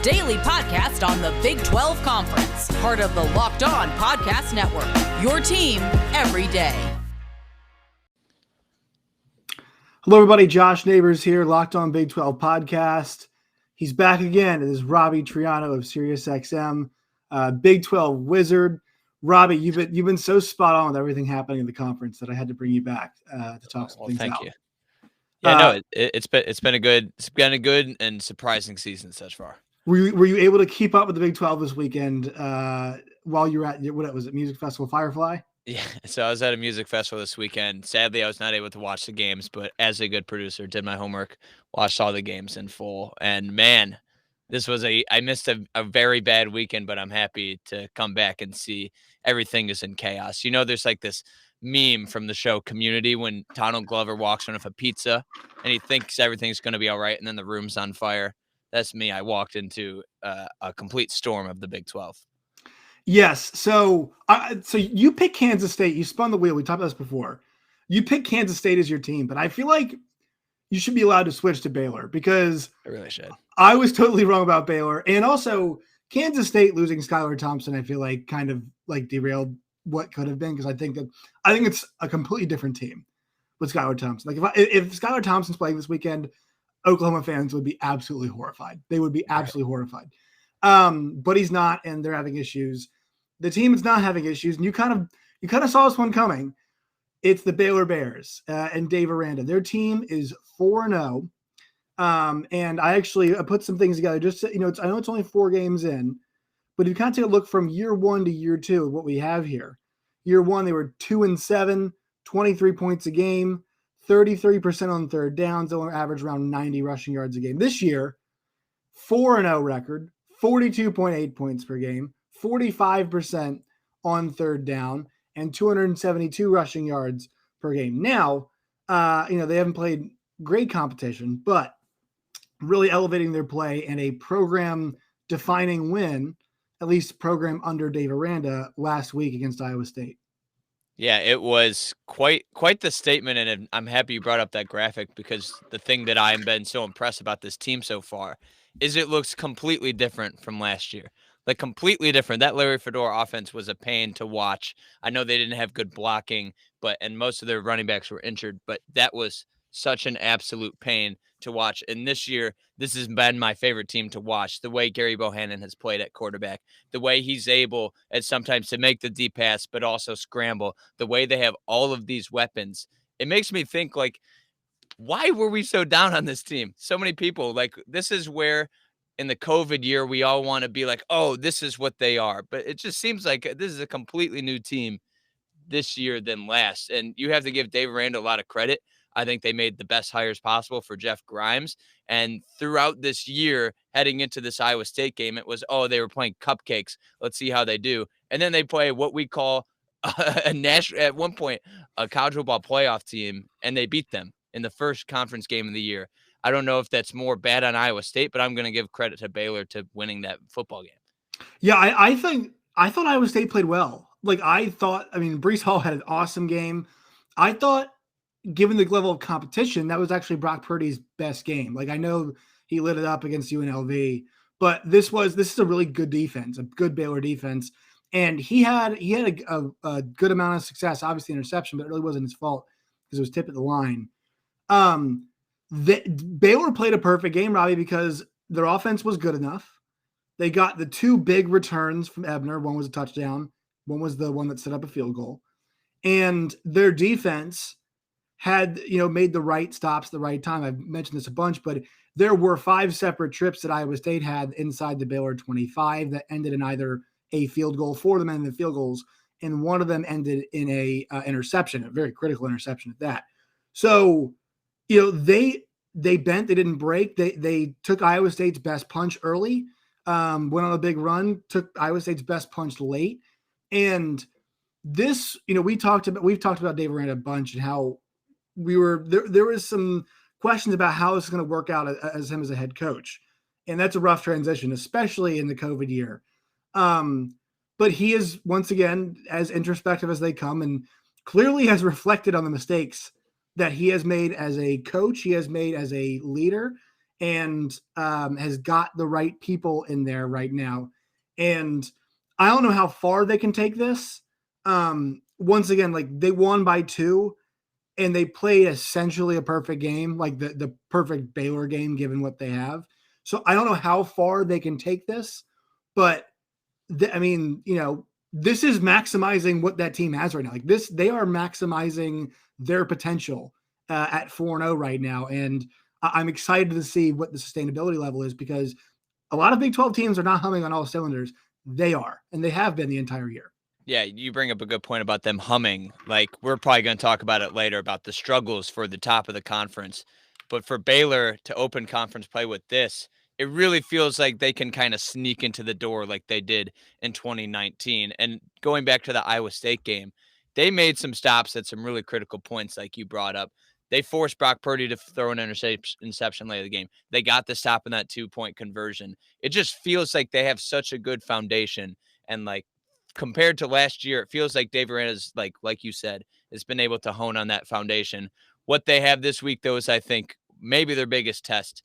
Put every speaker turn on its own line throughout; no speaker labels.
daily podcast on the Big 12 Conference, part of the Locked On Podcast Network, your team every day.
Hello, everybody. Josh Neighbors here, Locked On Big 12 Podcast. He's back again. It is Robbie Triano of SiriusXM, Big 12 Wizard. Robbie, you've been so spot on with everything happening in the conference that I had to bring you back to talk some things out.
Thank you. Yeah, no, it's been a good and surprising season so far.
Were you able to keep up with the Big 12 this weekend while you were at what was it, Music Festival Firefly?
Yeah, so I was at a music festival this weekend. Sadly, I was not able to watch the games, but as a good producer, did my homework, watched all the games in full. And man, I missed a very bad weekend, but I'm happy to come back and see everything is in chaos. You know, there's like this meme from the show Community when Donald Glover walks in with a pizza and he thinks everything's going to be all right, and then the room's on fire. That's me. I walked into a complete storm of the Big 12.
Yes. So you pick Kansas State. You spun the wheel. We talked about this before. You pick Kansas State as your team, but I feel like you should be allowed to switch to Baylor because
I really should.
I was totally wrong about Baylor. And also Kansas State losing Skylar Thompson, I feel like kind of like derailed what could have been, because I think it's a completely different team with Skylar Thompson. Like if Skylar Thompson's playing this weekend, Oklahoma fans would be absolutely horrified. They would be absolutely horrified. But he's not, and they're having issues. The team is not having issues, and you kind of saw this one coming. It's the Baylor Bears and Dave Aranda. Their team is 4-0. And I put some things together. Just I know it's only 4 games in, but if you kind of take a look from year 1 to year 2 of what we have here. Year 1, they were 2-7, 23 points a game, 33% on third downs. They only average around 90 rushing yards a game. This year, 4-0 record, 42.8 points per game, 45% on third down, and 272 rushing yards per game. Now, they haven't played great competition, but really elevating their play and a program-defining win, at least program under Dave Aranda, last week against Iowa State.
Yeah, it was quite the statement, and I'm happy you brought up that graphic, because the thing that I've been so impressed about this team so far is it looks completely different from last year. Like completely different. That Larry Fedora offense was a pain to watch. I know they didn't have good blocking, and most of their running backs were injured, but that was such an absolute pain to watch. And this year, this has been my favorite team to watch. The way Gary Bohannon has played at quarterback, the way he's able at sometimes to make the deep pass, but also scramble, the way they have all of these weapons. It makes me think, like, why were we so down on this team? So many people, like, this is where in the COVID year, we all want to be like, oh, this is what they are. But it just seems like this is a completely new team this year than last. And you have to give Dave Aranda a lot of credit. I think they made the best hires possible for Jeff Grimes. And throughout this year, heading into this Iowa State game, it was, they were playing cupcakes. Let's see how they do. And then they play what we call at one point, a college football playoff team, and they beat them in the first conference game of the year. I don't know if that's more bad on Iowa State, but I'm going to give credit to Baylor to winning that football game.
Yeah, I thought Iowa State played well. Like Breece Hall had an awesome game. I thought, given the level of competition, that was actually Brock Purdy's best game. Like, I know he lit it up against UNLV, but this is a really good defense, a good Baylor defense. And he had a good amount of success, obviously interception, but it really wasn't his fault because it was tipped at the line. Baylor played a perfect game, Robbie, because their offense was good enough. They got the 2 big returns from Ebner. One was a touchdown. One was the one that set up a field goal. And their defense had, made the right stops at the right time. I've mentioned this a bunch, but there were 5 separate trips that Iowa State had inside the Baylor 25 that ended in either a field goal. 4 of them ended in field goals, and one of them ended in a interception, a very critical interception at that. So, they bent, they didn't break. They took Iowa State's best punch early, went on a big run, took Iowa State's best punch late. And this, we've talked about Dave Aranda a bunch and how there was some questions about how it's going to work out as him as a head coach. And that's a rough transition, especially in the COVID year. But he is, once again, as introspective as they come, and clearly has reflected on the mistakes that he has made as a coach, he has made as a leader, and has got the right people in there right now. And I don't know how far they can take this. Once again, like they won by 2 and they played essentially a perfect game, like the perfect Baylor game, given what they have. So I don't know how far they can take this, but I mean, this is maximizing what that team has right now. Like they are maximizing their potential at 4-0 right now. And I'm excited to see what the sustainability level is, because a lot of Big 12 teams are not humming on all cylinders. They are, and they have been the entire year.
Yeah, you bring up a good point about them humming. Like, we're probably going to talk about it later about the struggles for the top of the conference. But for Baylor to open conference play with this, it really feels like they can kind of sneak into the door like they did in 2019. And going back to the Iowa State game, they made some stops at some really critical points, like you brought up. They forced Brock Purdy to throw an interception late in the game. They got the stop in that 2-point conversion. It just feels like they have such a good foundation. And like, compared to last year, it feels like Dave Aranda's, like you said, has been able to hone on that foundation. What they have this week, though, is I think maybe their biggest test.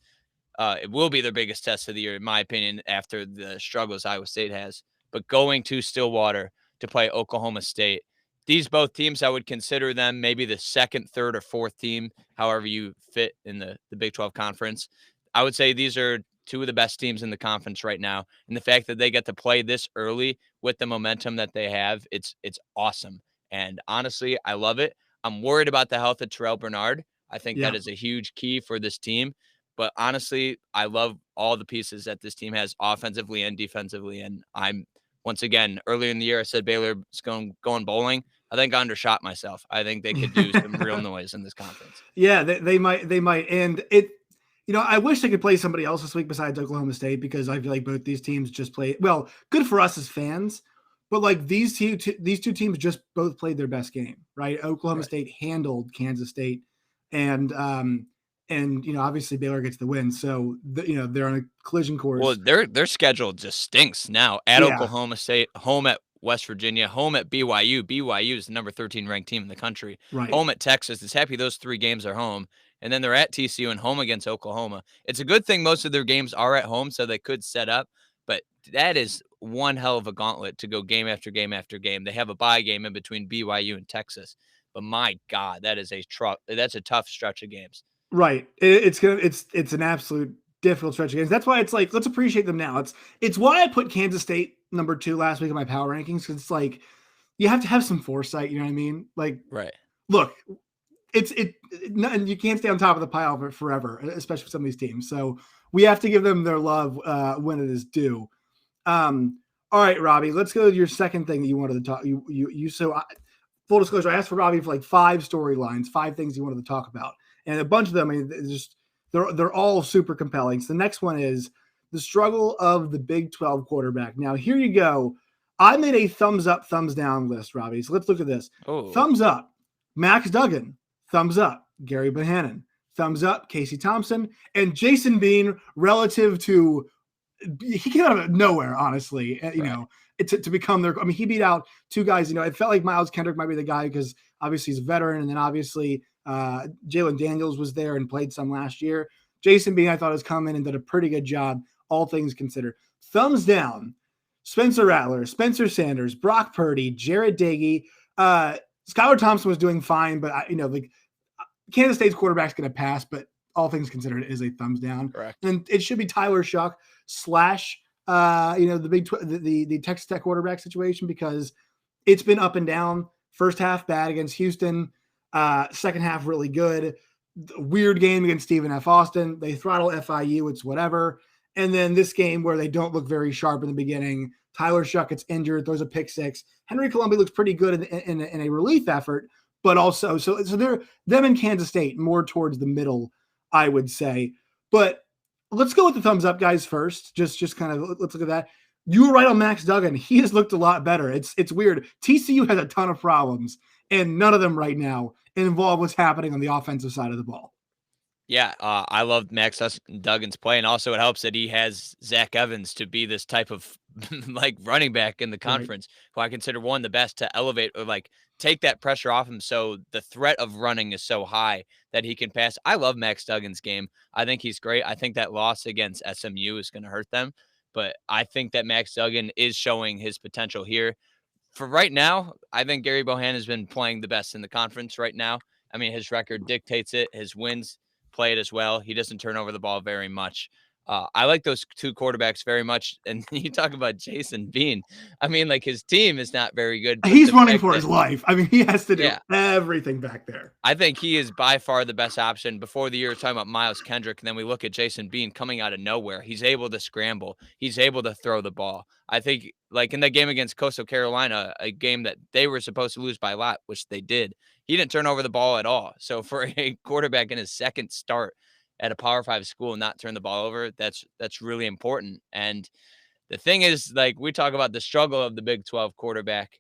It will be their biggest test of the year, in my opinion, after the struggles Iowa State has. But going to Stillwater to play Oklahoma State, these both teams, I would consider them maybe the second, third, or fourth team, however you fit in the Big 12 conference. I would say these are two of the best teams in the conference right now. And the fact that they get to play this early with the momentum that they have, it's awesome. And honestly, I love it. I'm worried about the health of Terrell Bernard. I think that is a huge key for this team. But honestly, I love all the pieces that this team has offensively and defensively. And I'm, once again, earlier in the year, I said Baylor is going bowling. I think I undershot myself. I think they could do some real noise in this conference.
Yeah, they might. And I wish they could play somebody else this week besides Oklahoma State, because I feel like both these teams just played well. Good for us as fans, but like these two teams just both played their best game, right? Oklahoma State handled Kansas State, and obviously Baylor gets the win, so they're on a collision course.
Well, their schedule just stinks now. At Oklahoma State, home at West Virginia, home at BYU. BYU is the number 13 ranked team in the country.
Right.
Home at Texas. It's happy those 3 games are home. And then they're at TCU and home against Oklahoma. It's a good thing most of their games are at home, so they could set up. But that is one hell of a gauntlet to go game after game after game. They have a bye game in between BYU and Texas. But my God, that's a tough stretch of games.
Right. It's an absolute difficult stretch of games. That's why it's like, let's appreciate them now. It's why I put Kansas State number 2 last week in my power rankings, because it's like you have to have some foresight. You know what I mean? Like,
right.
Look, and you can't stay on top of the pile for forever, especially for some of these teams. So we have to give them their love when it is due. All right, Robbie, let's go to your second thing that you wanted to talk. Full disclosure, I asked for Robbie for like 5 storylines, 5 things he wanted to talk about, and a bunch of them. I mean, they're all super compelling. So the next one is the struggle of the Big 12 quarterback. Now, here you go. I made a thumbs up, thumbs down list, Robbie. So let's look at this.
Oh.
Thumbs up, Max Duggan. Thumbs up, Gary Bohannon. Thumbs up, Casey Thompson. And Jason Bean, relative to, he came out of nowhere, honestly, to become their, I mean, he beat out 2 guys. It felt like Miles Kendrick might be the guy because obviously he's a veteran. And then obviously Jalen Daniels was there and played some last year. Jason Bean, I thought, has come in and did a pretty good job, all things considered. Thumbs down, Spencer Rattler, Spencer Sanders, Brock Purdy, Jared Dagey. Skylar Thompson was doing fine, but Kansas State's quarterback's going to pass, but all things considered, it is a thumbs down.
Correct.
And it should be Tyler Shuck / the Texas Tech quarterback situation, because it's been up and down. First half bad against Houston, second half really good. Weird game against Stephen F. Austin. They throttle FIU. It's whatever. And then this game where they don't look very sharp in the beginning. Tyler Shuck gets injured, throws a pick 6. Henry Columbia looks pretty good in a relief effort, but also so they're them in Kansas State more towards the middle, I would say. But let's go with the thumbs up guys first. Just kind of let's look at that. You were right on Max Duggan. He has looked a lot better. It's weird. TCU has a ton of problems, and none of them right now involve what's happening on the offensive side of the ball.
Yeah, I love Duggan's play, and also it helps that he has Zach Evans to be this type of like running back in the
Right.
conference, who I consider one of the best to elevate or like take that pressure off him. So the threat of running is so high that he can pass. I love Max Duggan's game. I think he's great. I think that loss against SMU is going to hurt them, but I think that Max Duggan is showing his potential here. For right now, I think Gary Bohannon has been playing the best in the conference right now. I mean, his record dictates it. His wins play it as well. He doesn't turn over the ball very much. I like those two quarterbacks very much. And you talk about Jason Bean. I mean, like his team is not very good, but
He's
the
running
fact
for
that,
his life. I mean, he has to do
yeah,
everything back there.
I think he is by far the best option. Before the year, we were talking about Miles Kendrick, and then we look at Jason Bean coming out of nowhere. He's able to scramble. He's able to throw the ball. I think, like in the game against Coastal Carolina, a game that they were supposed to lose by a lot, which they did, he didn't turn over the ball at all. So for a quarterback in his second start at a Power 5 school and not turn the ball over, that's really important. And the thing is, like we talk about the struggle of the Big 12 quarterback.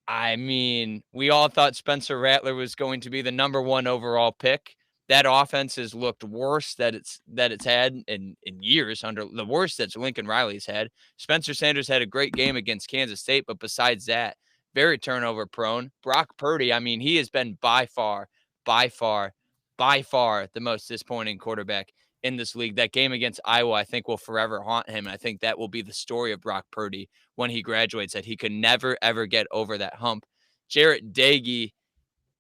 I mean, we all thought Spencer Rattler was going to be the number 1 overall pick. That offense has looked worse that it's had in years, under the worst that Lincoln Riley's had. Spencer Sanders had a great game against Kansas State, but besides that, very turnover prone. Brock Purdy, I mean, he has been by far, by far, by far the most disappointing quarterback in this league. That game against Iowa, I think, will forever haunt him. And I think that will be the story of Brock Purdy when he graduates, that he could never, ever get over that hump. Jarrett Dagey,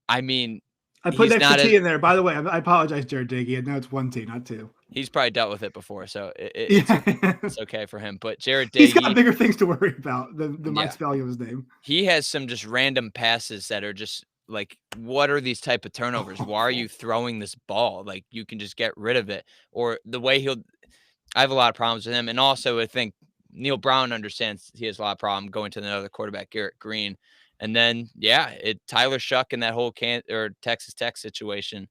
I mean,
I put
he's
an extra
not
T in there. By the way, I apologize, Jared Diggy. I know it's 1 T, not 2.
he's probably dealt with it before, so
Yeah.
it's okay for him. But Jarrett
He's got
Dagey,
bigger things to worry about than my
yeah,
spelling of his name.
he has some just random passes that are just like, what are these type of turnovers? Why are you throwing this ball? Like, you can just get rid of it. Or the way I have a lot of problems with him. And also, I think Neil Brown understands he has a lot of problem going to another quarterback, Garrett Green. And then, yeah, Tyler Shuck in that whole Texas Tech situation.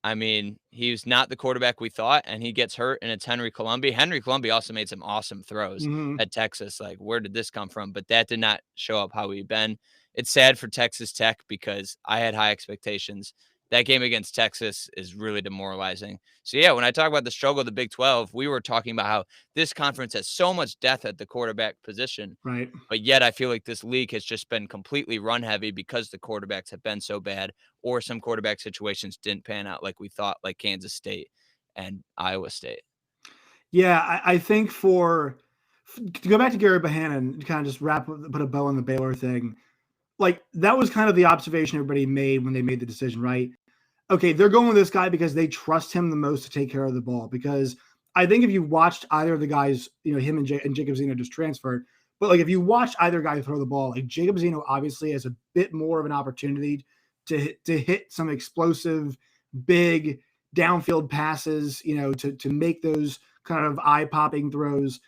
I mean, he's not the quarterback we thought, and he gets hurt, and it's Henry Colombi. Henry Colombi also made some awesome throws
Mhm.
at Texas. Like, where did this come from? But that did not show up how we've been. It's sad for Texas Tech because I had high expectations. That game against Texas is really demoralizing. So, yeah, when I talk about the struggle of the Big 12, we were talking about how this conference has so much depth at the quarterback position.
Right.
But yet I feel like this league has just been completely run heavy because the quarterbacks have been so bad, or some quarterback situations didn't pan out like we thought, like Kansas State and Iowa State.
Yeah, I think to go back to Gary Bohannon, to kind of just put a bow on the Baylor thing, like that was kind of the observation everybody made when they made the decision, right? Okay, they're going with this guy because they trust him the most to take care of the ball. Because I think if you watched either of the guys, him and Jacob Zeno just transferred, but like if you watch either guy throw the ball, like Jacob Zeno obviously has a bit more of an opportunity to hit some explosive, big downfield passes, to make those kind of eye-popping throws.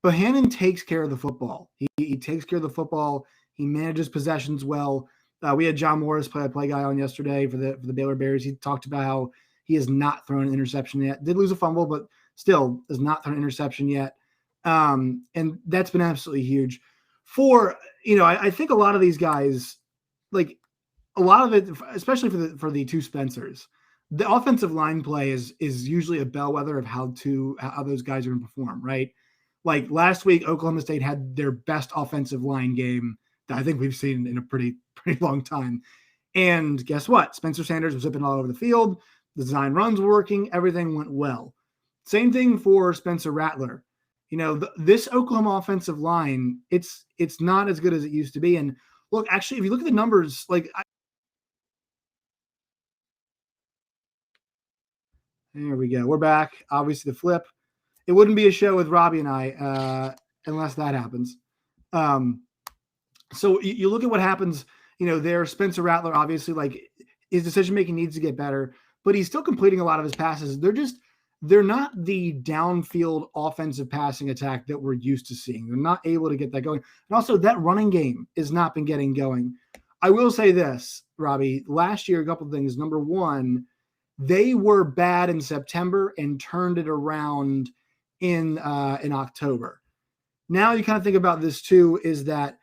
Bohannon takes care of the football. He takes care of the football. He manages possessions well. We had John Morris, play guy, on yesterday for the Baylor Bears. He talked about how he has not thrown an interception yet. Did lose a fumble, but still has not thrown an interception yet. And that's been absolutely huge. I think a lot of these guys, like a lot of it, especially for the two Spencers, the offensive line play is usually a bellwether of how those guys are going to perform, right? Like last week, Oklahoma State had their best offensive line game that I think we've seen in a pretty long time. And guess what? Spencer Sanders was zipping all over the field. The design runs were working. Everything went well. Same thing for Spencer Rattler. This Oklahoma offensive line, it's not as good as it used to be. And look, actually, if you look at the numbers, there we go. We're back. Obviously, the flip. It wouldn't be a show with Robbie and I unless that happens. So you look at what happens, there, Spencer Rattler, obviously, like his decision-making needs to get better, but he's still completing a lot of his passes. They're not the downfield offensive passing attack that we're used to seeing. They're not able to get that going. And also that running game has not been getting going. I will say this, Robbie, last year, a couple of things. Number one, they were bad in September and turned it around in October. Now you kind of think about this too, is that,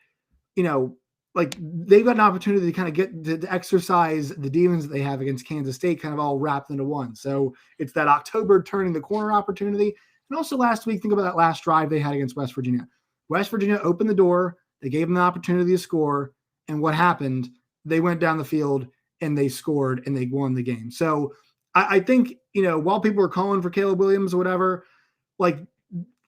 like they've got an opportunity to kind of get to exercise the demons that they have against Kansas State kind of all wrapped into one. So it's that October turning the corner opportunity. And also last week, think about that last drive they had against West Virginia. West Virginia opened the door. They gave them the opportunity to score. And what happened? They went down the field and they scored and they won the game. So I think, while people are calling for Caleb Williams or whatever, like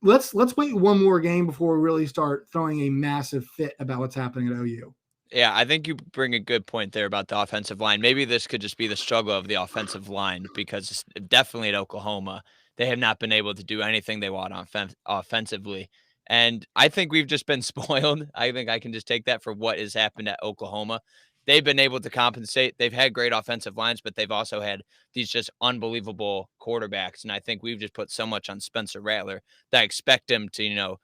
let's wait one more game before we really start throwing a massive fit about what's happening at OU.
Yeah, I think you bring a good point there about the offensive line. Maybe this could just be the struggle of the offensive line because definitely at Oklahoma, they have not been able to do anything they want offensively. And I think we've just been spoiled. I think I can just take that for what has happened at Oklahoma. They've been able to compensate. They've had great offensive lines, but they've also had these just unbelievable quarterbacks. And I think we've just put so much on Spencer Rattler that I expect him to,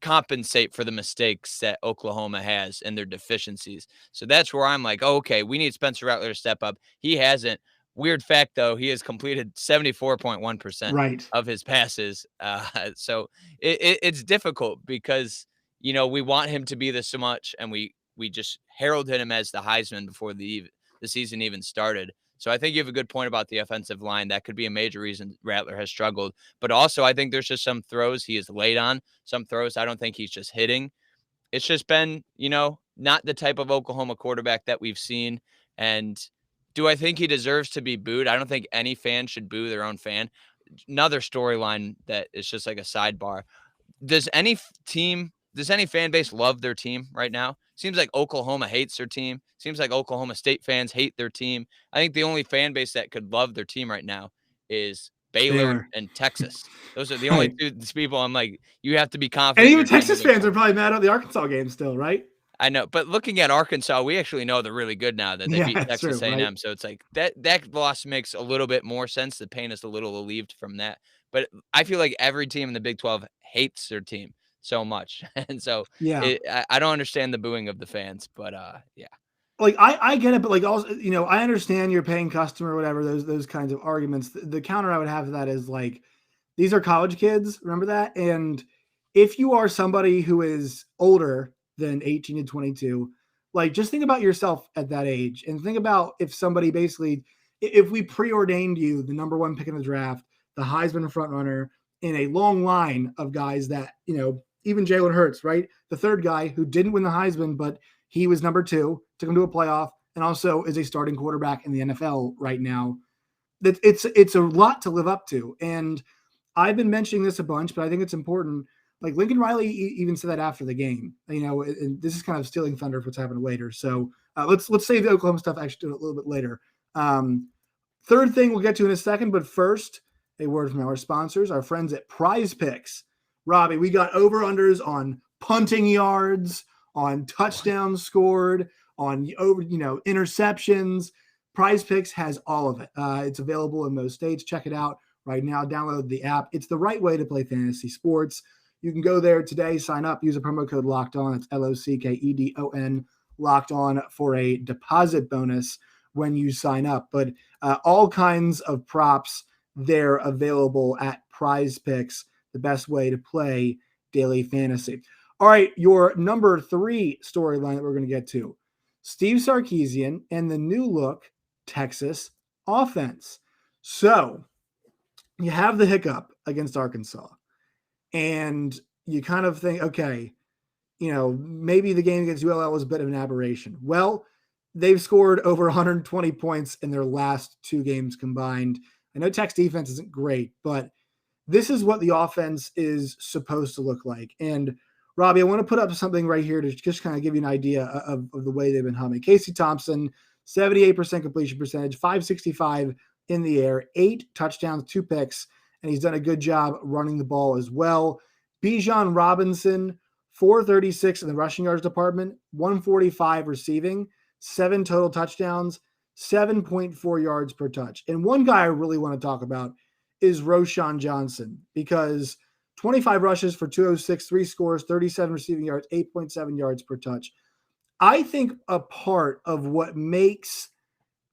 compensate for the mistakes that Oklahoma has and their deficiencies. So that's where I'm like, oh, okay, we need Spencer Rattler to step up. He hasn't. Weird fact, though, he has completed 74.1%
Right.
of his passes. So it's difficult because, we want him to be this so much, and we just heralded him as the Heisman before the season even started. So I think you have a good point about the offensive line. That could be a major reason Rattler has struggled. But also, I think there's just some throws he is late on. Some throws I don't think he's just hitting. It's just been, not the type of Oklahoma quarterback that we've seen. And do I think he deserves to be booed? I don't think any fan should boo their own fan. Another storyline that is just like a sidebar. Does any fan base love their team right now? Seems like Oklahoma hates their team. Seems like Oklahoma State fans hate their team. I think the only fan base that could love their team right now is Baylor and Texas. Those are the only two people I'm like, you have to be confident.
And even Texas fans are probably mad at the Arkansas game still, right?
I know, but looking at Arkansas, we actually know they're really good now that they beat Texas A&M. Right? So it's like that loss makes a little bit more sense. The pain is a little relieved from that. But I feel like every team in the Big 12 hates their team so much. And so I don't understand the booing of the fans, but yeah.
Like I get it, but like also, I understand you're paying customer or whatever, those kinds of arguments. The counter I would have to that is like, these are college kids, remember that? And if you are somebody who is older than 18 and 22, like just think about yourself at that age and think about if somebody if we preordained you the number one pick in the draft, the Heisman front runner in a long line of guys that, even Jalen Hurts, right? The third guy who didn't win the Heisman, but he was number 2, took him to a playoff, and also is a starting quarterback in the NFL right now. That it's a lot to live up to. And I've been mentioning this a bunch, but I think it's important. Like Lincoln Riley even said that after the game, and this is kind of stealing thunder for what's happening later. So let's save the Oklahoma stuff actually a little bit later. Third thing we'll get to in a second, but first, a word from our sponsors, our friends at Prize Picks. Robbie, we got over-unders on punting yards, on touchdowns scored, on interceptions. Prize Picks has all of it. It's available in most states. Check it out right now. Download the app. It's the right way to play fantasy sports. You can go there today, sign up, use a promo code Locked On. It's LOCKEDON, Locked On, for a deposit bonus when you sign up. But all kinds of props there available at Prize Picks, the best way to play daily fantasy. All right, your number 3 storyline that we're going to get to, Steve Sarkisian and the new look Texas offense. So you have the hiccup against Arkansas, and you kind of think, okay, maybe the game against ULL was a bit of an aberration. Well, they've scored over 120 points in their last 2 games combined. I know Tech's defense isn't great, but this is what the offense is supposed to look like. And Robbie, I want to put up something right here to just kind of give you an idea of the way they've been humming. Casey Thompson, 78% completion percentage, 565 in the air, 8 touchdowns, 2 picks, and he's done a good job running the ball as well. Bijan Robinson, 436 in the rushing yards department, 145 receiving, 7 total touchdowns, 7.4 yards per touch. And one guy I really want to talk about is Roschon Johnson, because 25 rushes for 206, 3 scores, 37 receiving yards, 8.7 yards per touch. I think a part of what makes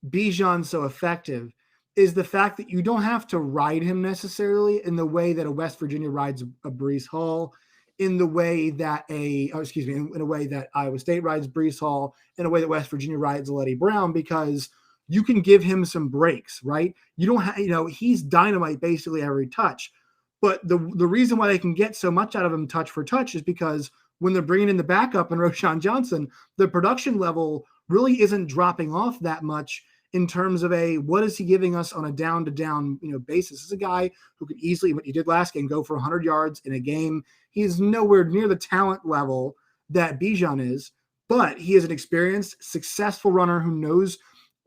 Bijan so effective is the fact that you don't have to ride him necessarily in the way that a West Virginia rides a Breece Hall. in the way that in a way that Iowa State rides Breece Hall, in a way that West Virginia rides Letty Brown, because you can give him some breaks, right? You don't have, he's dynamite basically every touch. But the reason why they can get so much out of him touch for touch is because when they're bringing in the backup and Roschon Johnson, the production level really isn't dropping off that much in terms of what is he giving us on a down-to-down basis. This is a guy who could easily, what he did last game, go for 100 yards in a game. He is nowhere near the talent level that Bijan is, but he is an experienced, successful runner who knows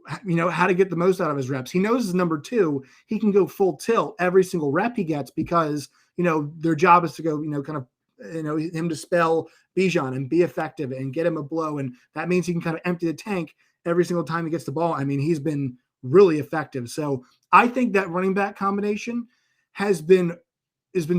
how to get the most out of his reps. He knows as number 2, he can go full tilt every single rep he gets because, their job is to go, him to spell Bijan and be effective and get him a blow. And that means he can kind of empty the tank every single time he gets the ball. I mean, he's been really effective. So I think that running back combination has been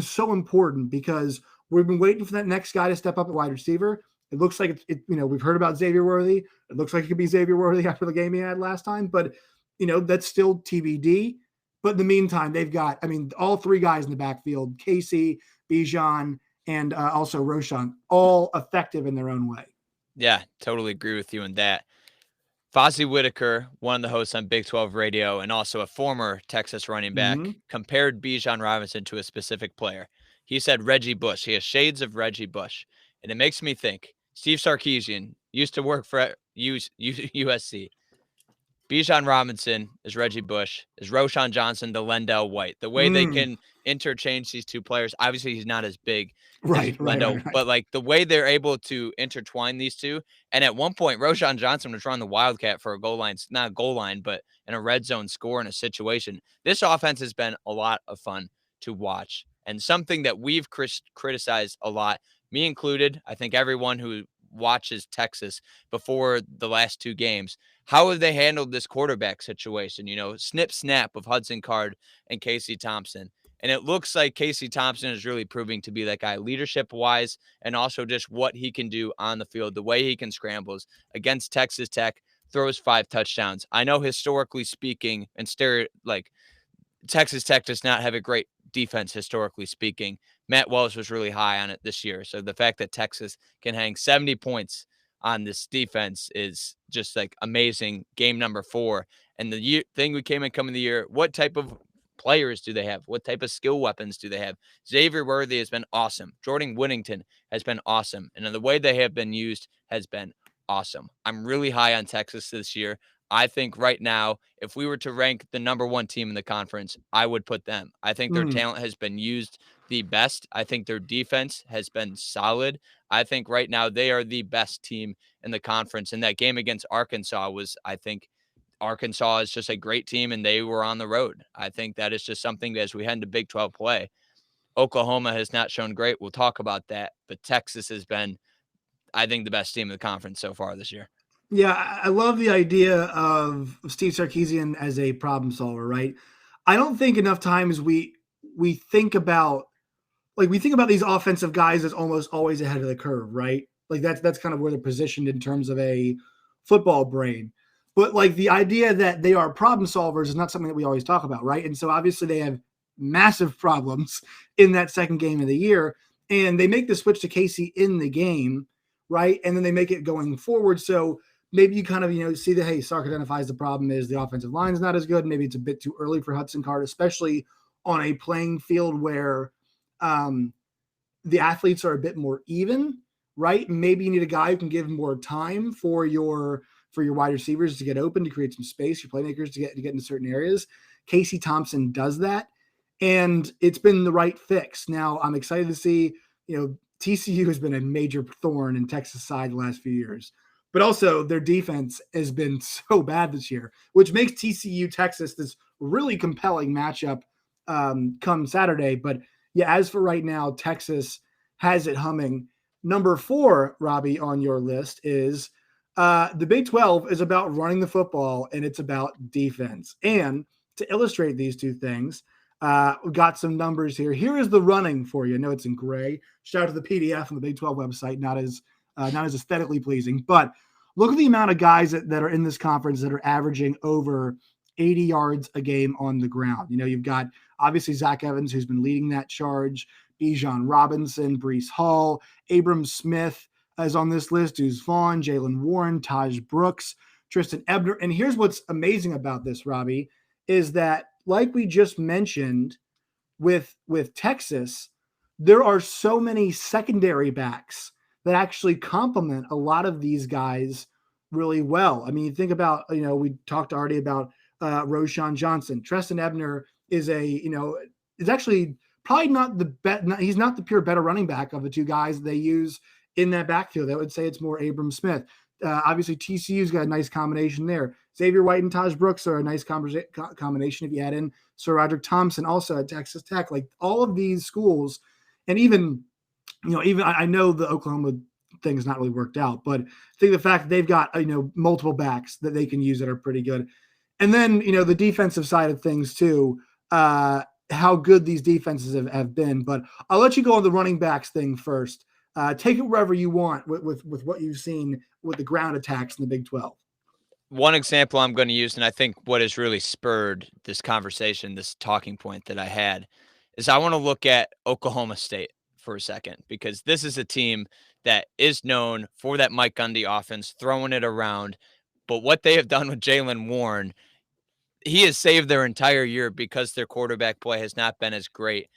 so important because we've been waiting for that next guy to step up at wide receiver. It looks like we've heard about Xavier Worthy. It looks like it could be Xavier Worthy after the game he had last time, but that's still TBD. But in the meantime, they've got, all 3 guys in the backfield, Casey, Bijan, and also Roschon, all effective in their own way.
Yeah, totally agree with you on that. Fozzie Whitaker, one of the hosts on Big 12 Radio and also a former Texas running back, compared Bijan Robinson to a specific player. He said Reggie Bush. He has shades of Reggie Bush. And it makes me think, Steve Sarkisian used to work for USC. Bijan Robinson is Reggie Bush, is Roschon Johnson the Lendell White. The way they can interchange these two players, obviously he's not as big as Lendell, but like the way they're able to intertwine these two. And at one point, Roschon Johnson was running the Wildcat for a goal line, not a goal line, but in a red zone score in a situation. This offense has been a lot of fun to watch and something that we've criticized a lot, me included. I think everyone who watches Texas before the last 2 games, how have they handled this quarterback situation? Snip snap of Hudson Card and Casey Thompson. And it looks like Casey Thompson is really proving to be that guy leadership wise and also just what he can do on the field, the way he can scrambles against Texas Tech, throws 5 touchdowns. I know historically speaking and Texas Tech does not have a great defense historically speaking. Matt Wells was really high on it this year. So the fact that Texas can hang 70 points on this defense is just like amazing. Game number 4. And the thing we came in coming the year, what type of players do they have? What type of skill weapons do they have? Xavier Worthy has been awesome. Jordan Whittington has been awesome. And the way they have been used has been awesome. I'm really high on Texas this year. I think right now, if we were to rank the number 1 team in the conference, I would put them. I think their talent has been used the best. I think their defense has been solid. I think right now they are the best team in the conference. And that game against Arkansas I think Arkansas is just a great team and they were on the road. I think that is just something that as we head into Big 12 play, Oklahoma has not shown great. We'll talk about that. But Texas has been, I think, the best team in the conference so far this year.
Yeah, I love the idea of Steve Sarkisian as a problem solver, right? I don't think enough times we think about these offensive guys as almost always ahead of the curve, right? Like that's kind of where they're positioned in terms of a football brain. But like the idea that they are problem solvers is not something that we always talk about, right? And so obviously they have massive problems in that second game of the year, and they make the switch to Casey in the game, right? And then they make it going forward. So maybe you kind of, see that, hey, Sark identifies the problem is the offensive line is not as good. Maybe it's a bit too early for Hudson Card, especially on a playing field where the athletes are a bit more even, right? Maybe you need a guy who can give more time for your wide receivers to get open, to create some space, your playmakers to get into certain areas. Casey Thompson does that, and it's been the right fix. Now, I'm excited to see, TCU has been a major thorn in Texas' side the last few years. But also their defense has been so bad this year, which makes TCU Texas this really compelling matchup come Saturday. But yeah, as for right now, Texas has it humming. Number 4, Robbie, on your list is the Big 12 is about running the football and it's about defense. And to illustrate these two things, we got some numbers here. Here is the running for you. I know it's in gray. Shout out to the PDF on the Big 12 website. Not as aesthetically pleasing, but look at the amount of guys that are in this conference that are averaging over 80 yards a game on the ground. You've got obviously Zach Evans, who's been leading that charge. Bijan Robinson, Breece Hall, Abram Smith is on this list, Deuce Vaughn, Jalen Warren, Taj Brooks, Tristan Ebner. And here's what's amazing about this, Robbie, is that like we just mentioned with Texas, there are so many secondary backs that actually complement a lot of these guys really well. I mean, you think about, we talked already about Roschon Johnson. Tristan Ebner is is actually probably not the best. He's not the pure better running back of the two guys they use in that backfield. I would say it's more Abram Smith. Obviously, TCU's got a nice combination there. Xavier White and Taj Brooks are a nice combination if you add in Sir Roderick Thompson also at Texas Tech. Like all of these schools, and even I know the Oklahoma thing has not really worked out, but I think the fact that they've got multiple backs that they can use that are pretty good. And then the defensive side of things too, how good these defenses have been. But I'll let you go on the running backs thing first. Take it wherever you want with what you've seen with the ground attacks in the Big 12.
One example I'm going to use, and I think what has really spurred this conversation, this talking point that I had, is I want to look at Oklahoma State for a second, because this is a team that is known for that Mike Gundy offense, throwing it around. But what they have done with Jalen Warren, he has saved their entire year because their quarterback play has not been as great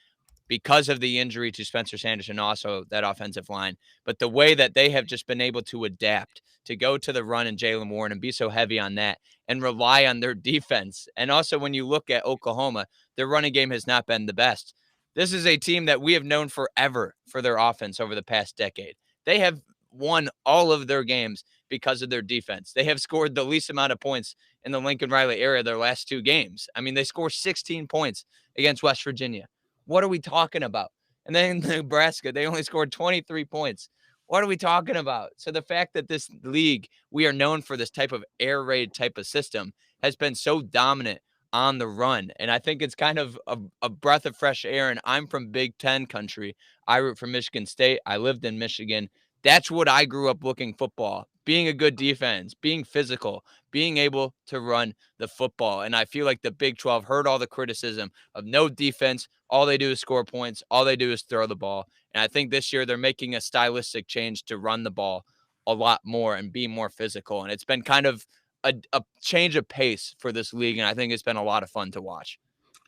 because of the injury to Spencer Sanders and also that offensive line. But the way that they have just been able to adapt to go to the run in Jalen Warren and be so heavy on that and rely on their defense. And also when you look at Oklahoma, their running game has not been the best. This is a team that we have known forever for their offense over the past decade. They have won all of their games because of their defense. They have scored the least amount of points in the Lincoln Riley area their last two games. I mean, they scored 16 points against West Virginia. What are we talking about? And then in Nebraska, they only scored 23 points. What are we talking about? So the fact that this league, we are known for this type of air raid type of system, has been so dominant on the run. And I think it's kind of a breath of fresh air. And I'm from Big Ten country. I root for Michigan State. I lived in Michigan. That's what I grew up looking football, being a good defense, being physical, being able to run the football. And I feel like the Big 12 heard all the criticism of no defense. All they do is score points. All they do is throw the ball. And I think this year they're making a stylistic change to run the ball a lot more and be more physical. And it's been kind of a change of pace for this league. And I think it's been a lot of fun to watch.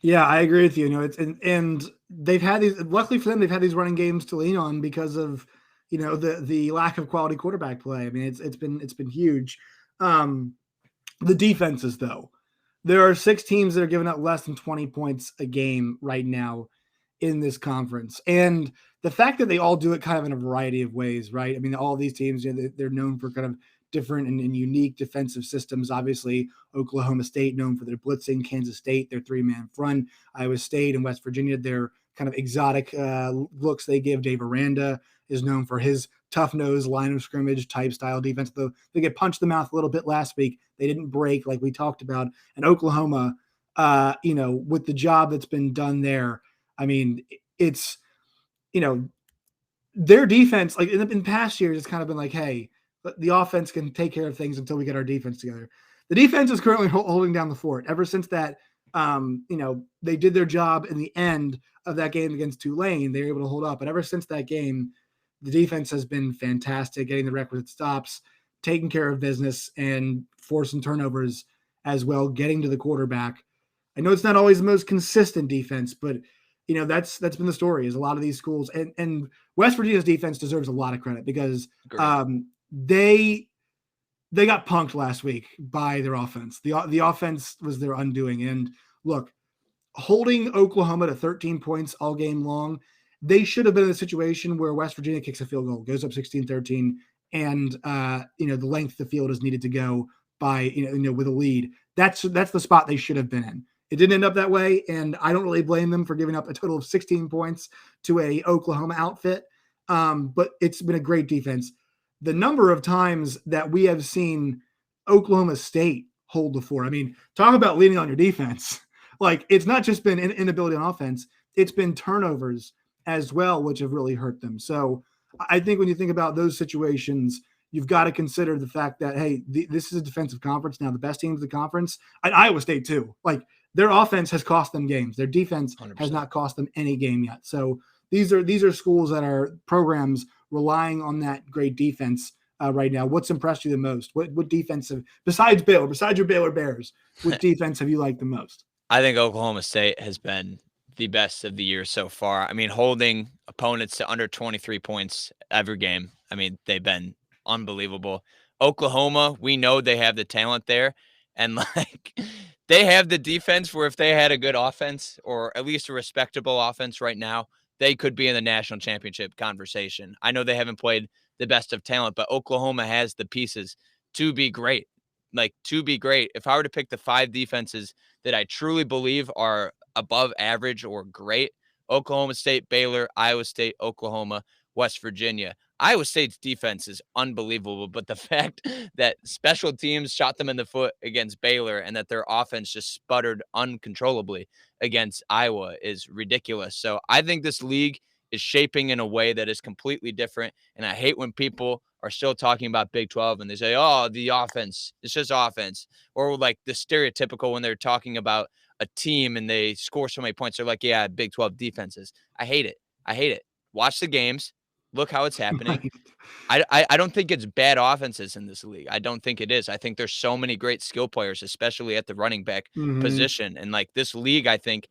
Yeah, I agree with you. It's and they've had these, luckily for them, they've had these running games to lean on because of the lack of quality quarterback play. I mean, it's been huge. The defenses, though, there are 6 teams that are giving up less than 20 points a game right now in this conference, and the fact that they all do it kind of in a variety of ways, right? I mean, all of these teams, they're known for kind of different and unique defensive systems. Obviously, Oklahoma State known for their blitzing, Kansas State, their 3-man front, Iowa State and West Virginia, their kind of exotic looks they give. Dave Aranda is known for his tough-nosed line of scrimmage type style defense. Though they get punched in the mouth a little bit last week, they didn't break like we talked about. And Oklahoma, with the job that's been done there, I mean, it's, their defense, like in past years, it's kind of been like, hey, the offense can take care of things until we get our defense together. The defense is currently holding down the fort ever since that, they did their job in the end of that game against Tulane. They were able to hold up. But ever since that game, the defense has been fantastic, getting the requisite stops, taking care of business, and forcing turnovers as well, getting to the quarterback. I know it's not always the most consistent defense, but that's been the story. Is a lot of these schools, and West Virginia's defense deserves a lot of credit because they got punked last week by their offense. The offense was their undoing. And look, holding Oklahoma to 13 points all game long, they should have been in a situation where West Virginia kicks a field goal, goes up 16-13, and the length the field is needed to go by with a lead. That's the spot they should have been in. It didn't end up that way, and I don't really blame them for giving up a total of 16 points to a Oklahoma outfit. But it's been a great defense. The number of times that we have seen Oklahoma State hold the fort. I mean, talk about leaning on your defense. Like, it's not just been inability on offense. It's been turnovers as well, which have really hurt them. So I think when you think about those situations, you've got to consider the fact that, hey, this is a defensive conference. Now, the best teams of the conference, and Iowa State too, like their offense has cost them games. Their defense 100%. Has not cost them any game yet. So these are schools that are programs relying on that great defense right now. What's impressed you the most? What defensive, besides Baylor, besides your Baylor Bears, which defense have you liked the most?
I think Oklahoma State has been the best of the year so far. I mean, holding opponents to under 23 points every game. I mean, they've been unbelievable. Oklahoma, we know they have the talent there. And like they have the defense where if they had a good offense or at least a respectable offense right now, they could be in the national championship conversation. I know they haven't played the best of talent, but Oklahoma has the pieces to be great. Like to be great. If I were to pick the 5 defenses that I truly believe are above average or great, Oklahoma State, Baylor, Iowa State, Oklahoma, West Virginia. Iowa State's defense is unbelievable, but the fact that special teams shot them in the foot against Baylor and that their offense just sputtered uncontrollably against Iowa is ridiculous. So I think this league is shaping in a way that is completely different. And I hate when people are still talking about Big 12 and they say, oh, the offense, it's just offense. Or like the stereotypical when they're talking about a team and they score so many points, they're like, yeah, Big 12 defenses. I hate it. I hate it. Watch the games. Look how it's happening. I don't think it's bad offenses in this league. I don't think it is. I think there's so many great skill players, especially at the running back position. And like this league, I think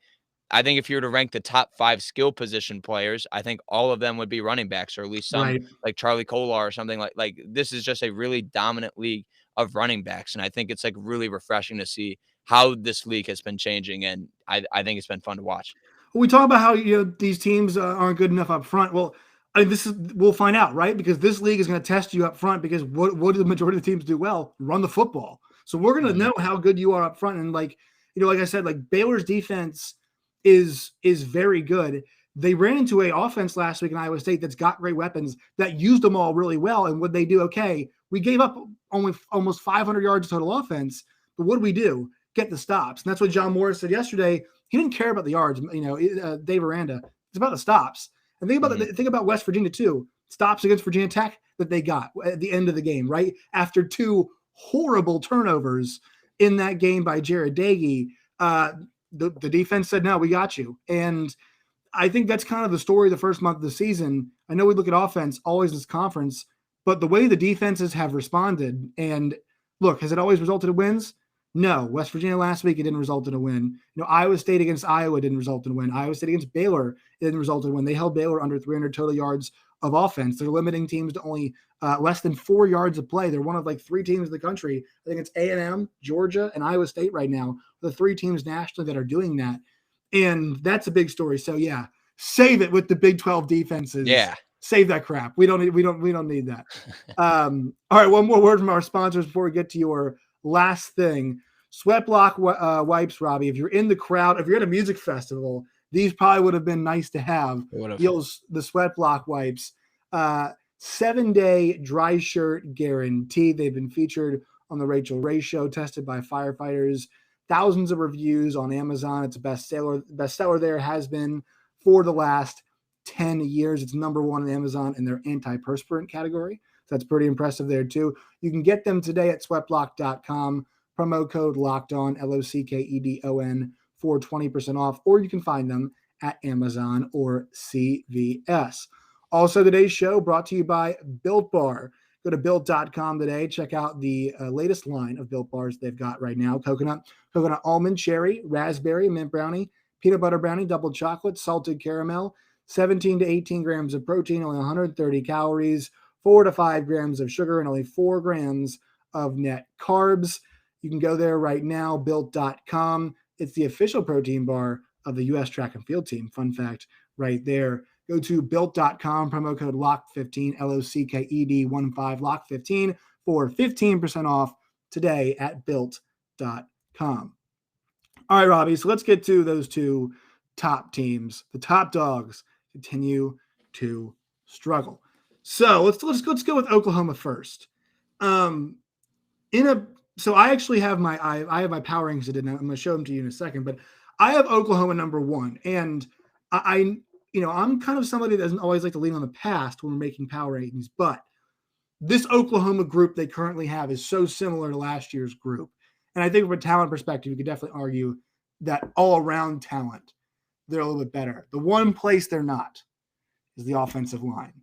if you were to rank the top 5 skill position players, I think all of them would be running backs, or at least some
Right.
like Charlie Kolar or something like this is just a really dominant league of running backs. And I think it's like really refreshing to see how this league has been changing. And I think it's been fun to watch.
We talk about how these teams aren't good enough up front. Well, I mean, we'll find out, right? Because this league is going to test you up front. Because what do the majority of the teams do well? Run the football. So we're going to know how good you are up front. And like I said, like Baylor's defense is very good. They ran into an offense last week in Iowa State that's got great weapons that used them all really well. And what they do? Okay, we gave up almost 500 yards total offense, but what do we do? Get the stops. And that's what John Morris said yesterday. He didn't care about the yards. Dave Aranda. It's about the stops. And think about West Virginia too. Stops against Virginia Tech that they got at the end of the game, right after 2 horrible turnovers in that game by Jared Dagey. The defense said, "No, we got you." And I think that's kind of the story the first month of the season. I know we look at offense always in this conference, but the way the defenses have responded, and look, has it always resulted in wins? No. West Virginia last week, it didn't result in a win. Iowa State against Iowa didn't result in a win. Iowa State against Baylor, it didn't result in a win. They held Baylor under 300 total yards of offense. They're limiting teams to only less than 4 yards of play. They're one of like 3 teams in the country. I think it's A&M, Georgia, and Iowa State right now, the 3 teams nationally that are doing that. And that's a big story. So yeah, save it with the Big 12 defenses.
Yeah.
Save that crap. We don't need that. All right, one more word from our sponsors before we get to your last thing. Sweat Block wipes, Robbie. If you're in the crowd, if you're at a music festival, these probably would have been nice to have. The Sweat Block wipes. 7-day dry shirt guarantee. They've been featured on the Rachel Ray Show, tested by firefighters. Thousands of reviews on Amazon. It's a bestseller there, has been for the last 10 years. It's number 1 on Amazon in their antiperspirant category. So that's pretty impressive there too. You can get them today at sweatblock.com. Promo code LOCKEDON, LOCKEDON, for 20% off, or you can find them at Amazon or CVS. Also, today's show brought to you by Built Bar. Go to built.com today. Check out the latest line of Built Bars they've got right now. Coconut, almond, cherry, raspberry, mint brownie, peanut butter brownie, double chocolate, salted caramel, 17 to 18 grams of protein, only 130 calories, 4 to 5 grams of sugar, and only 4 grams of net carbs. You can go there right now, built.com. It's the official protein bar of the U.S. track and field team. Fun fact right there. Go to built.com, promo code LOCK15, LOCKED15, LOCK15 for 15% off today at built.com. All right, Robbie, so let's get to those 2 top teams. The top dogs continue to struggle. So let's go with Oklahoma first. So I actually have I have my power rankings. I'm going to show them to you in a second, but I have Oklahoma number 1, and I'm kind of somebody that doesn't always like to lean on the past when we're making power ratings, but this Oklahoma group they currently have is so similar to last year's group, and I think from a talent perspective, you could definitely argue that all around talent they're a little bit better. The one place they're not is the offensive line.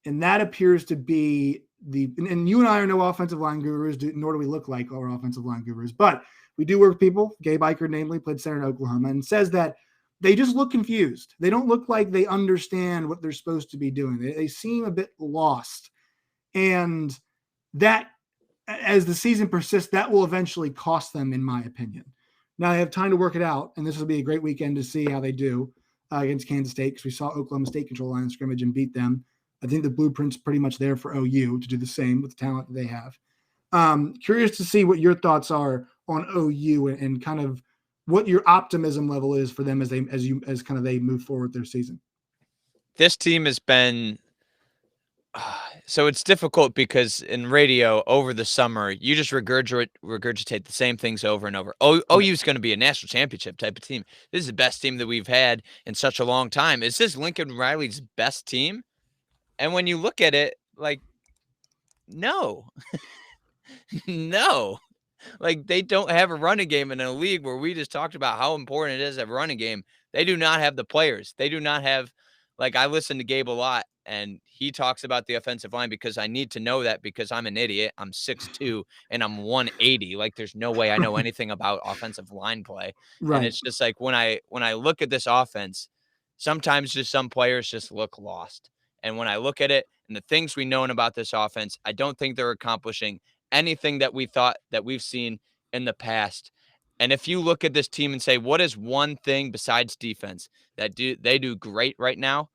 And that appears to be and you and I are no offensive line gurus, nor do we look like our offensive line gurus, but we do work with people. Gabe Eicher, namely, played center in Oklahoma, and says that they just look confused. They don't look like they understand what they're supposed to be doing. They seem a bit lost. And that, as the season persists, that will eventually cost them, in my opinion. Now they have time to work it out, and this will be a great weekend to see how they do against Kansas State, because we saw Oklahoma State control line of scrimmage and beat them. I think the blueprint's pretty much there for OU to do the same with the talent that they have. Curious to see what your thoughts are on OU and kind of what your optimism level is for them as they move forward their season.
This team has been so it's difficult because in radio over the summer, you just regurgitate the same things over and over. OU is going to be a national championship type of team. This is the best team that we've had in such a long time. Is this Lincoln Riley's best team? And when you look at it, like, no, no. Like, they don't have a running game in a league where we just talked about how important it is to have a running game. They do not have the players. They do not have, like, I listen to Gabe a lot, and he talks about the offensive line because I need to know that because I'm an idiot. I'm 6'2", and I'm 180. Like, there's no way I know anything about offensive line play.
Right.
And it's just like when I look at this offense, sometimes just some players just look lost. And when I look at it and the things we know about this offense, I don't think they're accomplishing anything that we thought that we've seen in the past. And if you look at this team and say, what is one thing besides defense that they do great right now?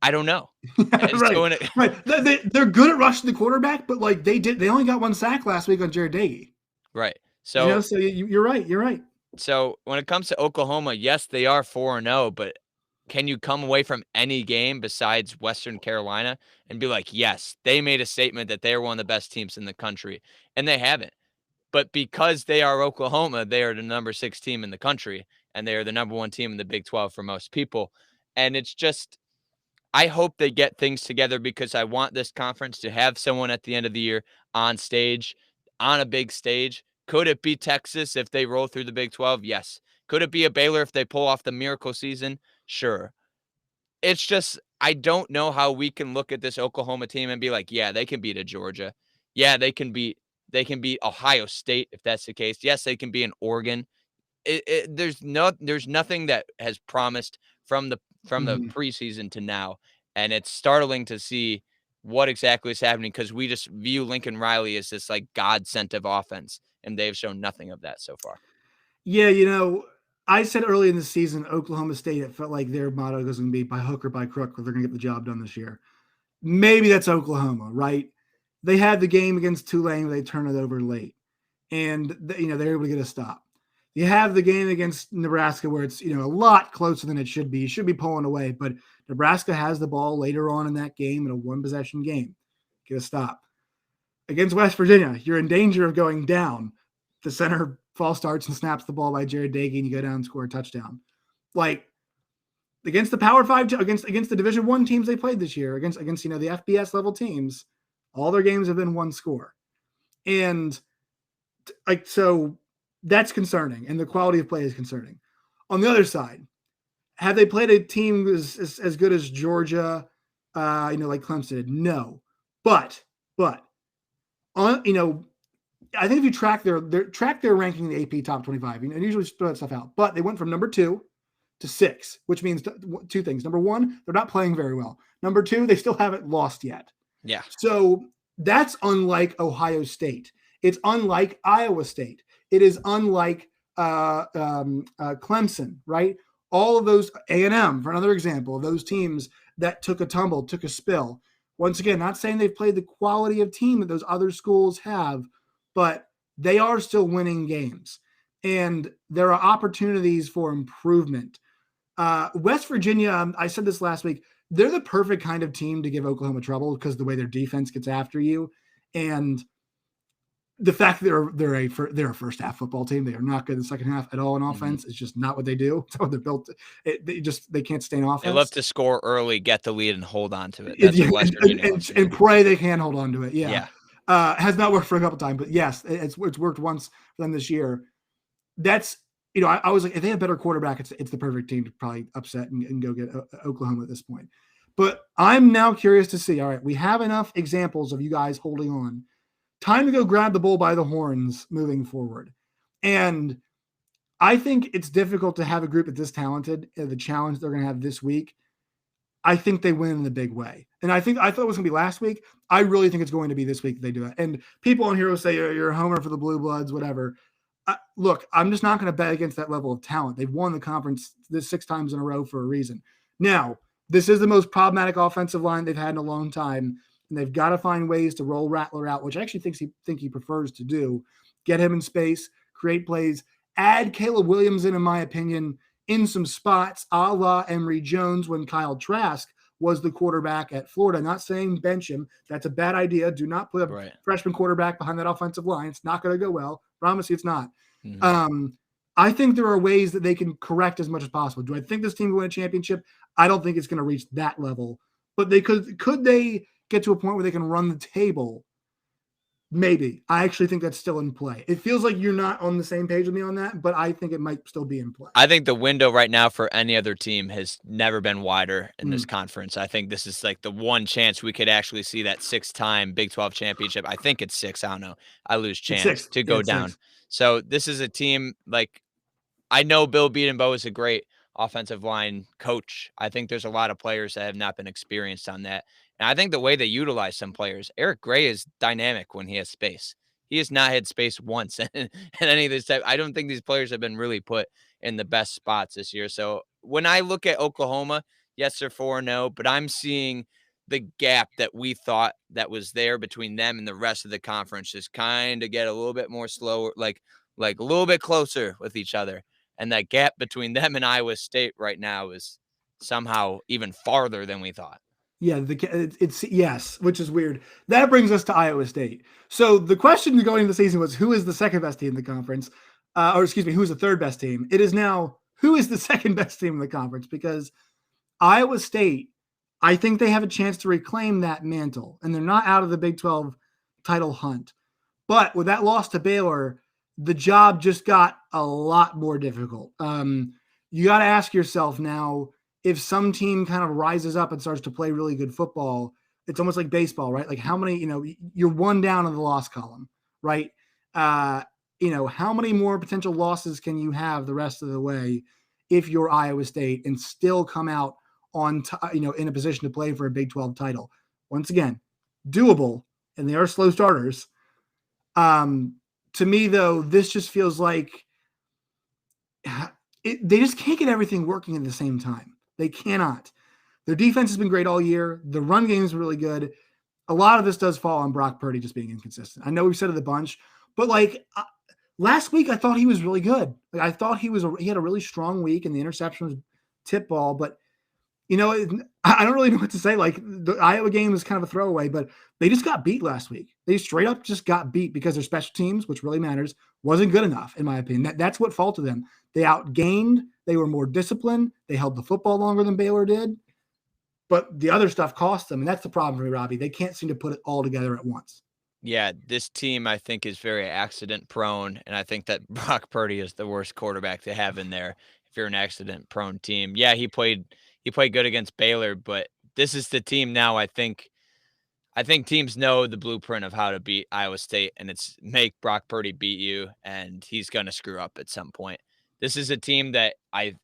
I don't know.
Right. Right. They're good at rushing the quarterback, but like they only got one sack last week on Jared Dagey.
Right. So,
so you're right. You're right.
So when it comes to Oklahoma, yes, they are 4-0, but can you come away from any game besides Western Carolina and be like, yes, they made a statement that they are one of the best teams in the country, and they haven't. But because they are Oklahoma, they are the number 6 team in the country, and they are the number 1 team in the Big 12 for most people. And it's just, I hope they get things together because I want this conference to have someone at the end of the year on stage, on a big stage. Could it be Texas if they roll through the Big 12? Yes. Could it be a Baylor if they pull off the miracle season? Sure. It's just, I don't know how we can look at this Oklahoma team and be like, yeah, they can beat a Georgia. Yeah, they can beat Ohio State if that's the case. Yes, they can be an Oregon. There's nothing that has promised from the preseason to now, and it's startling to see what exactly is happening because we just view Lincoln Riley as this like God-sent of offense, and they've shown nothing of that so far.
Yeah, I said early in the season, Oklahoma State, it felt like their motto was going to be by hook or by crook, or they're going to get the job done this year. Maybe that's Oklahoma, right? They had the game against Tulane where they turned it over late, and they're able to get a stop. You have the game against Nebraska where it's a lot closer than it should be. You should be pulling away, but Nebraska has the ball later on in that game in a 1-possession game. Get a stop. Against West Virginia, you're in danger of going down. The center false starts and snaps the ball by Jared Dagey, and you go down and score a touchdown. Like against the Power 5, against the Division I teams they played this year, against the FBS level teams, all their games have been one score, and so that's concerning, and the quality of play is concerning. On the other side, have they played a team as good as Georgia, like Clemson did? No, but I think if you track their ranking in the AP top 25, and usually throw that stuff out, but they went from number 2 to 6, which means 2 things. Number 1, they're not playing very well. Number 2, they still haven't lost yet.
Yeah.
So that's unlike Ohio State. It's unlike Iowa State. It is unlike Clemson, right? All of those, A&M, for another example, of those teams that took a tumble, took a spill. Once again, not saying they've played the quality of team that those other schools have, but they are still winning games. And there are opportunities for improvement. West Virginia, I said this last week, they're the perfect kind of team to give Oklahoma trouble because of the way their defense gets after you. And the fact that they're a first half football team, they are not good in the second half at all in offense. It's just not what they do. It's how they're built. They can't stay in offense.
They love to score early, get the lead, and hold on to it. That's what West Virginia loves to do.
And pray they can hold on to it. Yeah. Has not worked for a couple times, but yes, it's worked once for them this year. That's I was like, if they have a better quarterback, it's the perfect team to probably upset and go get Oklahoma at this point. But I'm now curious to see, all right, we have enough examples of you guys holding on. Time to go grab the bull by the horns moving forward. And I think it's difficult to have a group that's this talented. The challenge they're going to have this week, I think they win in a big way. And I thought it was going to be last week. I really think it's going to be this week that they do it. And people on here will say, you're a homer for the Blue Bloods, whatever. Look, I'm just not going to bet against that level of talent. They've won the conference this 6 times in a row for a reason. Now, this is the most problematic offensive line they've had in a long time, and they've got to find ways to roll Rattler out, which I actually think he prefers to do. Get him in space, create plays, add Caleb Williams in my opinion, in some spots, a la Emory Jones when Kyle Trask was the quarterback at Florida. Not saying bench him. That's a bad idea. Do not put a freshman quarterback behind that offensive line. It's not going to go well. Promise you it's not. Mm-hmm. I think there are ways that they can correct as much as possible. Do I think this team will win a championship? I don't think it's going to reach that level. But they could they get to a point where they can run the table? Maybe. I actually think that's still in play. It feels like you're not on the same page with me on that, but I think it might still be in play.
I think the window right now for any other team has never been wider in this conference. I think this is like the one chance we could actually see that 6-time Big 12 championship. I think it's 6. I don't know. I lose chance to go down. 6. So this is a team like I know Bill Bedenbaugh is a great offensive line coach. I think there's a lot of players that have not been experienced on that. And I think the way they utilize some players, Eric Gray is dynamic when he has space. He has not had space once in any of this type. I don't think these players have been really put in the best spots this year. So when I look at Oklahoma, yes, they're 4-0, but I'm seeing the gap that we thought that was there between them and the rest of the conference just kind of get a little bit more slower, like a little bit closer with each other. And that gap between them and Iowa State right now is somehow even farther than we thought.
Yeah, it's yes, which is weird. That brings us to Iowa State. So the question going into the season was, who is the second best team in the conference? Who is the third best team? It is now, who is the second best team in the conference? Because Iowa State, I think they have a chance to reclaim that mantle, and they're not out of the Big 12 title hunt. But with that loss to Baylor, the job just got a lot more difficult. You got to ask yourself now, if some team kind of rises up and starts to play really good football, it's almost like baseball, right? Like how many, you're one down in the loss column, right? How many more potential losses can you have the rest of the way if you're Iowa State and still come out on, in a position to play for a Big 12 title? Once again, doable, and they are slow starters. To me, though, this just feels like they just can't get everything working at the same time. They cannot. Their defense has been great all year. The run game is really good. A lot of this does fall on Brock Purdy just being inconsistent. I know we've said it a bunch, but last week I thought he was really good. I thought he had a really strong week, and the interception was tip ball. But I don't really know what to say. Like the Iowa game is kind of a throwaway, but they just got beat last week. They straight up just got beat because their special teams, which really matters, wasn't good enough, in my opinion. That's what faulted them. They outgained. They were more disciplined. They held the football longer than Baylor did. But the other stuff cost them, and that's the problem for me, Robbie. They can't seem to put it all together at once.
Yeah, this team, I think, is very accident-prone, and I think that Brock Purdy is the worst quarterback to have in there if you're an accident-prone team. Yeah, he played good against Baylor, but this is the team now. I think teams know the blueprint of how to beat Iowa State, and it's make Brock Purdy beat you, and he's going to screw up at some point. This is a team that I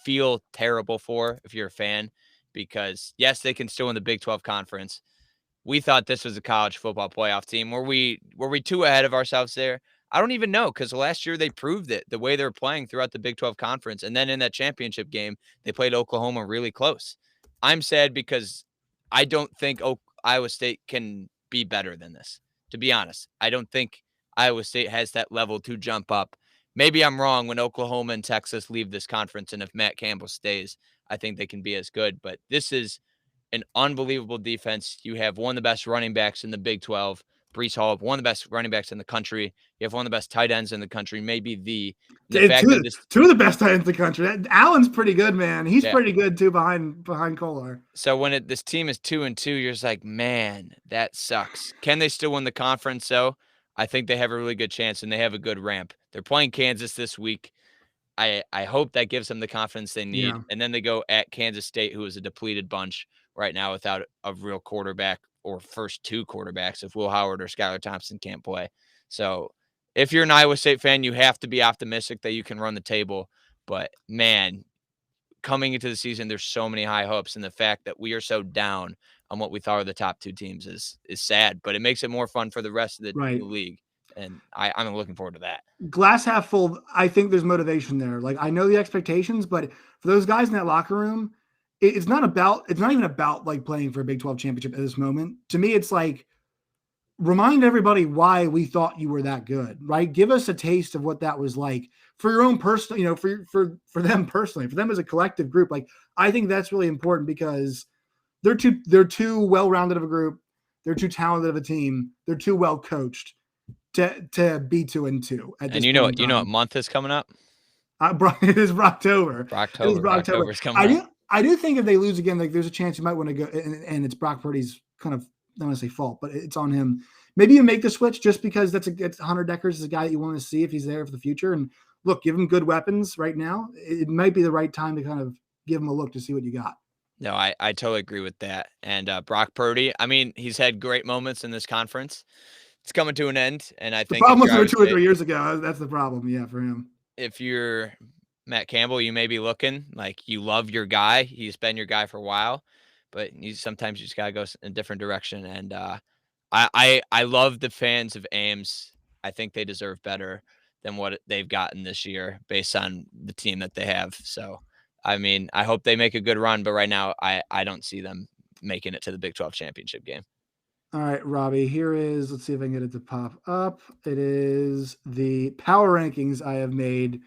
feel terrible for if you're a fan, because, yes, they can still win the Big 12 conference. We thought this was a college football playoff team. Were we too ahead of ourselves there? I don't even know, because last year they proved it the way they were playing throughout the Big 12 conference. And then in that championship game, they played Oklahoma really close. I'm sad because I don't think Iowa State can be better than this, to be honest. I don't think Iowa State has that level to jump up. Maybe I'm wrong when Oklahoma and Texas leave this conference, and if Matt Campbell stays, I think they can be as good. But this is an unbelievable defense. You have one of the best running backs in the Big 12, Breece Hall, one of the best running backs in the country. You have one of the best tight ends in the country, maybe
two of the best tight ends in the country. Allen's pretty good, man. He's pretty good too behind Kolar.
So when this team is 2-2, you're just like, man, that sucks. Can they still win the conference? So I think they have a really good chance, and they have a good ramp. They're playing Kansas this week. I hope that gives them the confidence they need.
Yeah.
And then they go at Kansas State, who is a depleted bunch right now without a real quarterback or first two quarterbacks if Will Howard or Skylar Thompson can't play. So if you're an Iowa State fan, you have to be optimistic that you can run the table. But man, coming into the season, there's so many high hopes, and the fact that we are so down on what we thought were the top two teams is sad, but it makes it more fun for the rest of the
Right.
league. And I'm looking forward to that.
Glass half full. I think there's motivation there. Like, I know the expectations, but for those guys in that locker room, it's not even about like playing for a Big 12 championship at this moment. To me, it's like, remind everybody why we thought you were that good, right? Give us a taste of what that was like for your own personal, for them personally, for them as a collective group. Like, I think that's really important because they're too well-rounded of a group. They're too talented of a team. They're too well coached to be 2-2 at this
And you know what month is coming up?
It is Brocktober.
Brocktober's coming up.
I do think if they lose again, like, there's a chance you might want to go, and it's Brock Purdy's kind of, I don't want to say fault, but it's on him. Maybe you make the switch just because it's Hunter Dekkers is a guy that you want to see if he's there for the future. And look, give him good weapons right now. It might be the right time to kind of give him a look to see what you got.
No, I totally agree with that. And Brock Purdy, I mean, he's had great moments in this conference. It's coming to an end, and I think
the problem was 2 or 3 years ago. That's the problem, yeah, for him.
If you're Matt Campbell, you may be looking like you love your guy. He's been your guy for a while, but sometimes you just gotta go in a different direction. And I love the fans of Ames. I think they deserve better than what they've gotten this year based on the team that they have. So, I mean, I hope they make a good run, but right now I don't see them making it to the Big 12 championship game.
All right, Robbie, let's see if I can get it to pop up. It is the power rankings I have made.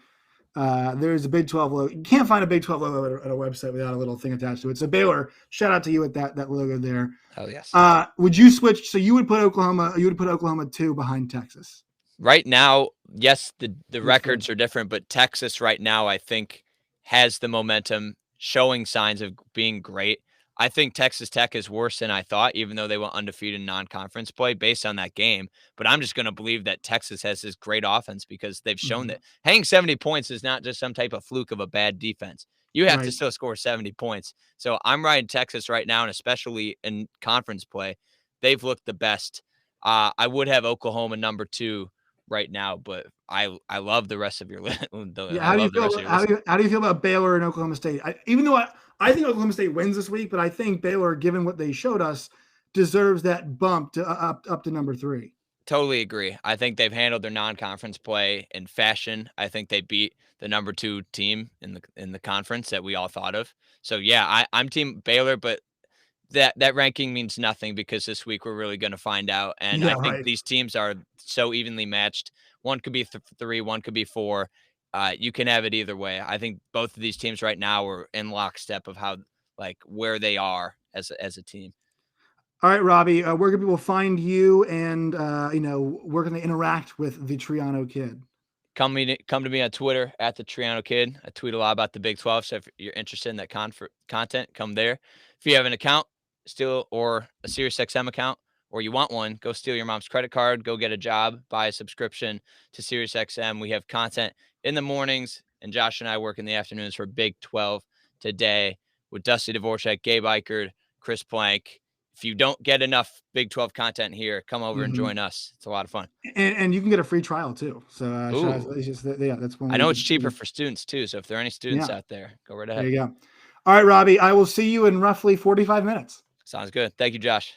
There's a Big 12 logo. You can't find a Big 12 logo at a website without a little thing attached to it. So Baylor, shout out to you with that logo there.
Oh yes.
Would you switch? So you would put Oklahoma 2 behind Texas.
Right now, yes, the records are different, but Texas right now, I think, has the momentum, showing signs of being great. I think Texas Tech is worse than I thought, even though they went undefeated in non-conference play based on that game. But I'm just going to believe that Texas has this great offense because they've shown that hanging 70 points is not just some type of fluke of a bad defense. You have to still score 70 points. So I'm riding Texas right now, and especially in conference play, they've looked the best. I would have Oklahoma number 2 right now, but I love the rest of your list.
How do you feel about Baylor and Oklahoma State? Even though I think Oklahoma State wins this week, but I think Baylor, given what they showed us, deserves that bump to up to number 3.
Totally agree. I think they've handled their non-conference play in fashion. I think they beat the number 2 team in the conference that we all thought of. So yeah, I'm team Baylor, but that ranking means nothing because this week we're really going to find out. And I think these teams are so evenly matched. One could be 3, one could be 4. You can have it either way. I think both of these teams right now are in lockstep of where they are as a team.
All right, Robbie, where can people find you, and where can they interact with the Triano Kid?
Come to me on Twitter at the Triano Kid. I tweet a lot about the Big 12, so if you're interested in that content, come there. If you have an account or a SiriusXM account, or you want one, go steal your mom's credit card, go get a job, buy a subscription to SiriusXM. We have content in the mornings, and Josh and I work in the afternoons for Big 12 today with Dusty Dvorak, Gabe Eichert, Chris Plank. If you don't get enough Big 12 content here, come over and join us. It's a lot of fun.
And you can get a free trial too. So that's one.
I know it's cheaper for students too. So if there are any students out there, go right ahead.
There you go. All right, Robbie, I will see you in roughly 45 minutes.
Sounds good. Thank you, Josh.